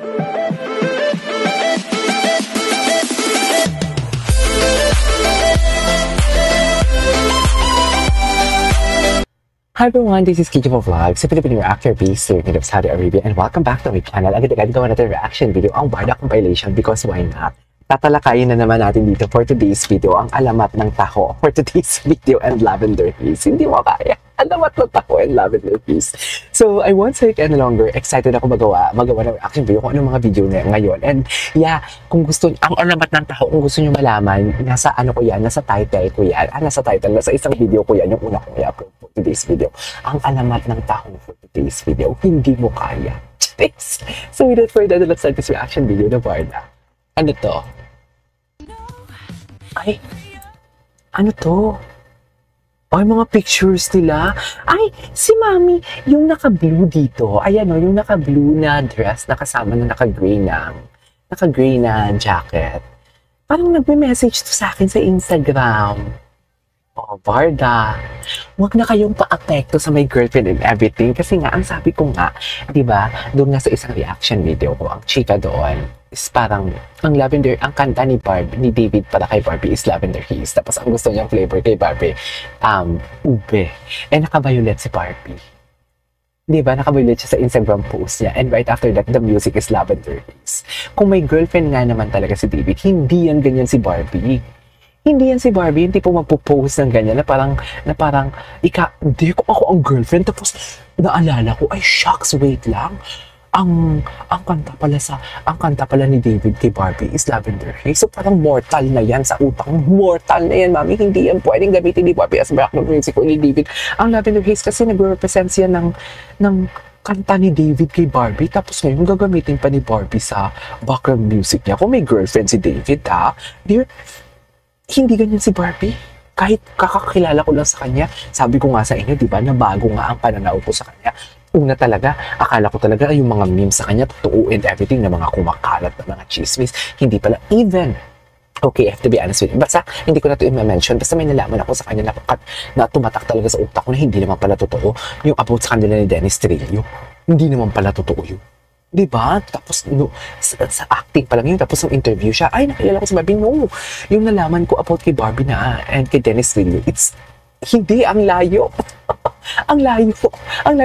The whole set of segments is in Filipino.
Hi everyone, this is Kiki for Vlogs, a Filipino actor based here in Saudi Arabia, and welcome back to my channel. Agad-agad gawa natin reaction video ang Barda compilation because why not? Tatalakayin na naman natin dito for today's video ang alamat ng taho for today's video and lavender haze. Hindi mo kaya. Alamat ng taho and lavender haze. So, I won't say any longer. Excited ako magawa ng reaction video kung anong mga video na ngayon. And yeah, kung gusto, ang alamat ng taho, kung gusto nyo malaman, nasa ano ko yan, nasa title ko yan. Nasa title, nasa isang video ko yan, yung una kong i-upload for today's video. Ang alamat ng taho for today's video, hindi mo kaya. So, without further ado, let's start this reaction video na Barda. Ano to? Ay, ano to? Ay, mga pictures nila. Ay, si Mami, yung naka-blue dito. Ayan o, yung naka-blue na dress na kasama na naka-gray na jacket. Parang nagme-message to sa akin sa Instagram. Oh, Barda, huwag na kayong pa-apekto sa my girlfriend and everything. Kasi nga, ang sabi ko nga, di ba, doon nga sa isang reaction video ko, ang chika doon, is parang, ang lavender, ang kanta ni David para kay Barbie is lavender haze. Tapos ang gusto niyang flavor kay Barbie, ube. Eh, naka-violet si Barbie. Di ba, naka-violet siya sa Instagram post niya. And right after that, the music is lavender haze. Kung may girlfriend nga naman talaga si David, hindi yan ganyan si Barbie. Hindi yan si Barbie, hindi po magpo-post ng ganyan na parang, hindi ko ako ang girlfriend. Tapos, naalala ko, ay shucks, wait lang. Ang kanta pala ni David kay Barbie is lavender haze. So parang mortal na yan sa utak. Mortal na yan, Mami. Hindi yan pwedeng gamitin ni Barbie as background music o ni David. Ang lavender haze kasi nag-represent yan ng kanta ni David kay Barbie. Tapos ngayon gagamitin pa ni Barbie sa background music niya. Kung may girlfriend si David, dear, hindi ganyan si Barbie. Kahit kakakilala ko lang sa kanya, sabi ko nga sa inyo, di ba, na bago nga ang pananaw ko sa kanya. Una talaga, akala ko talaga yung mga memes sa kanya, totoo and everything, na mga kumakalat na mga chismis. Hindi pala even. Okay, I have to be honest with you. Basta, hindi ko na ito i-mention. Basta may nalaman ako sa kanya na tumatak talaga sa utak ko na hindi naman pala totoo. Yung about sa kanila ni Dennis Trillo, hindi naman pala totoo yun. Diba? Tapos, sa acting pa lang yun. Tapos, yung interview siya, ay, nakilala ko si Barbie. No. Yung nalaman ko about kay Barbie and kay Dennis Trillo, hindi, ang layo. Ang layo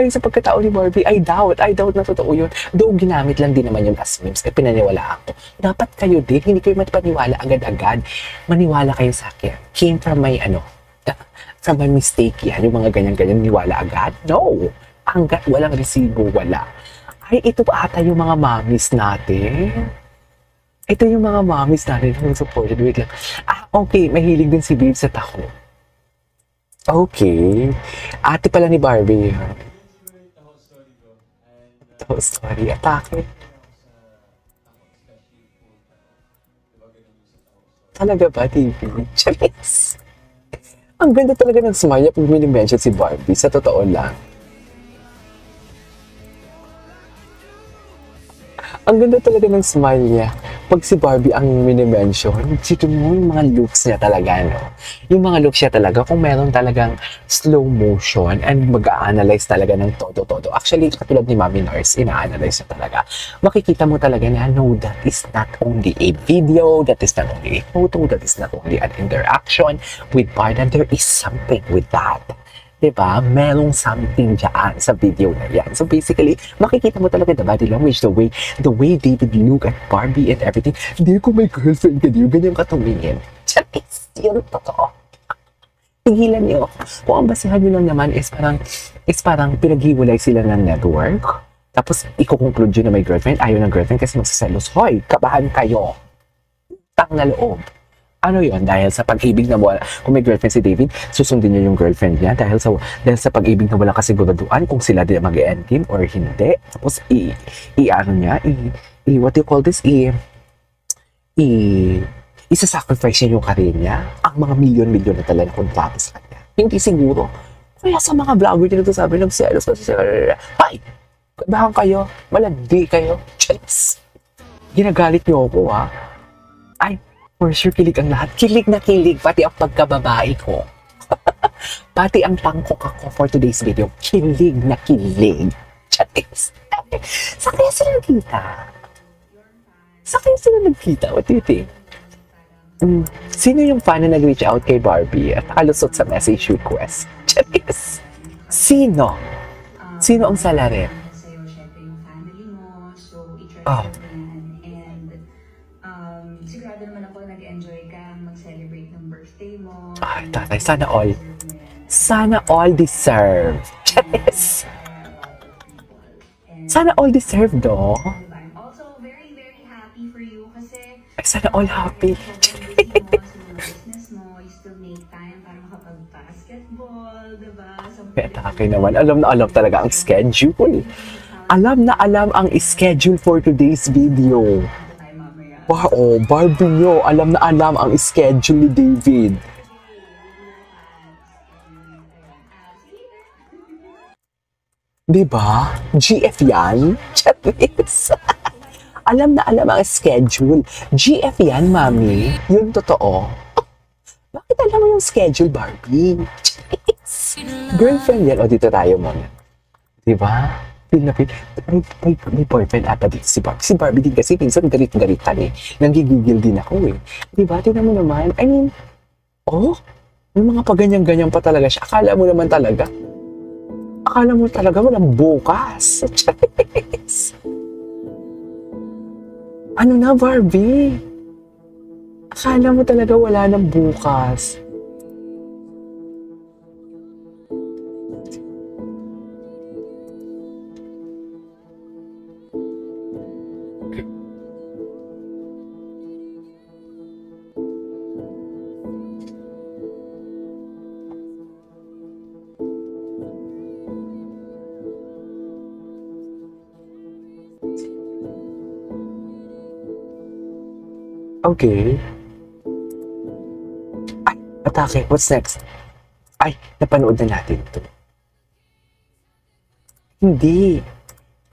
sa pagkatao ni Barbie. I doubt na totoo yun. Though ginamit lang din naman yun as memes, pinaniwalaan ko. Dapat kayo din, hindi kayo matpaniwala agad-agad. Maniwala kayo sa akin. Came from my mistake yan. Yung mga ganyan-ganyan, niwala agad. No! Hanggat walang resibo, wala. Ay, ito pa ata yung mga mommies natin. Ito yung mga mommies natin who supported. Wait lang. Okay. Mahilig din si Babe sa taho. Okay. Ate pala ni Barbie. Taho story. Atake. Talaga ba, TV? Charis. Ang ganda talaga ng smile niya pag mini-mention si Barbie. Sa totoo lang. Ang ganda talaga ng smile niya. Pag si Barbie ang mini-mention, dito mo yung mga looks niya talaga, no? Yung mga looks niya talaga, kung meron talagang slow motion and mag-a-analyze talaga ng todo-todo. Actually, katulad ni Mami Nars, ina-analyze niya talaga. Makikita mo talaga na, no, that is not only a video, that is not only a photo, that is not only an interaction with Barda. There is something with that. Diba? Merong something dyan sa video na yan. So basically, makikita mo talaga the body language, the way David look at Barbie and everything. Hindi ko may girlfriend ka, di ganyan ka tumingin. Charis, yun totoo. Tigilan niyo. Kung ang basihan nyo lang naman is parang pinaghiwalay sila ng network. Tapos, iko-conclude yun na may girlfriend, ayaw ng girlfriend kasi magsaselos. Hoy, kabahan kayo. Tang na loob. Ano yun? Dahil sa pag-ibig na wala, kung may girlfriend si David, susundin niya yung girlfriend niya dahil sa pag-ibig na wala kasiguraduhan kung sila din mag-endgame or hindi. Tapos, what do you call this? Isa-sacrifice niya yung career niya. Ang mga milyon-milyon na talaga kontrata sa kanya. Hindi siguro. Kaya sa mga vlogger dito sabi, nagselos kasi ay, kabahan kayo, malandi kayo. Charis. Ginagalit niyo ako, ha? Ay, for sure, kilig ang lahat. Kilig na kilig, pati ang pagkababae ko. Pati ang pangkok ako for today's video. Kilig na kilig. Charis. Saan kaya sila kita? Sa kayo sila nagkita? What do you think? Sino yung fan na nag-reach out kay Barbie at nakalusot sa message request? Charis! Sino? Sino ang salarin? Sa'yo, syempre yung family mo. So, i-try Oh. ko yan. And, sigurado naman ako nag-enjoy ka mag-celebrate ng birthday mo. Ay, tatay, sana all. Sana all deserve. Charis! Sana all deserve, do? Diba? I'm also very, very happy for you kasi Ay, sana all happy. business mo, you still make time para makapag-basketball, diba? Kaya akin naman, alam na alam talaga ang schedule. Alam na alam ang schedule for today's video. Wow, Barbie nyo, alam na alam ang schedule ni David. Diba? GF yan? Charis. Alam na alam ang schedule. GF yan, mami. Yun totoo. Bakit alam mo yung schedule, Barbie? Charis. Girlfriend yan. O, dito tayo muna. Diba? Feel na feel. May boyfriend ata dito si Barbie. Si Barbie din kasi minsan galit-galitan eh. Nanggigigil din ako eh. Diba? Tingnan mo naman. I mean, oh, may mga paganyan-ganyan pa talaga siya. Akala mo naman talaga walang bukas. Charis. Ano na, Barbie? Akala mo talaga wala nang bukas. Okay. Ay, atake. What's next? Ay, napanood na natin ito. Hindi.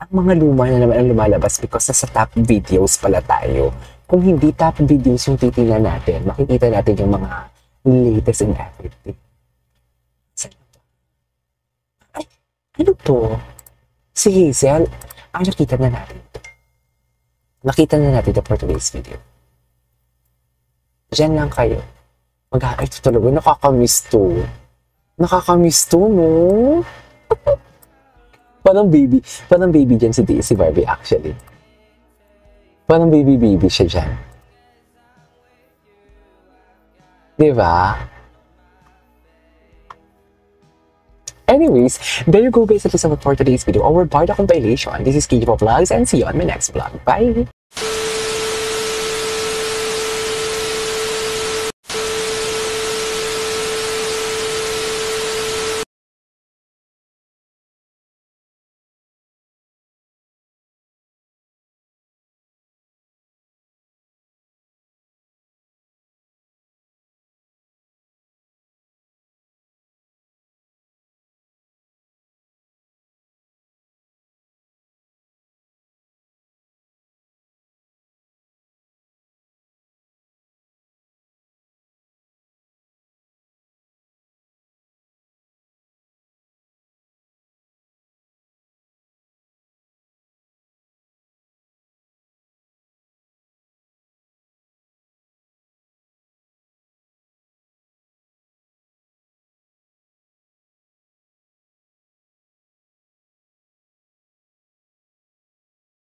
Ang mga luma na naman ang lumalabas because nasa top videos pala tayo. Kung hindi top videos yung titingnan natin, makikita natin yung mga latest and everything. Saan ba? Ay, ano to? Si Hazel. Ay, nakita na natin ito. Nakita na natin ito for today's video. Diyan lang kayo. Ay, ito talaga, nakakamiss to. Nakakamiss to, no? Parang baby dyan si Barbie actually. Parang baby siya dyan. Diba? Anyways, there you go guys, that is all for today's video. Our Barda compilation. This is Kiki Vlogs and see you on my next vlog. Bye!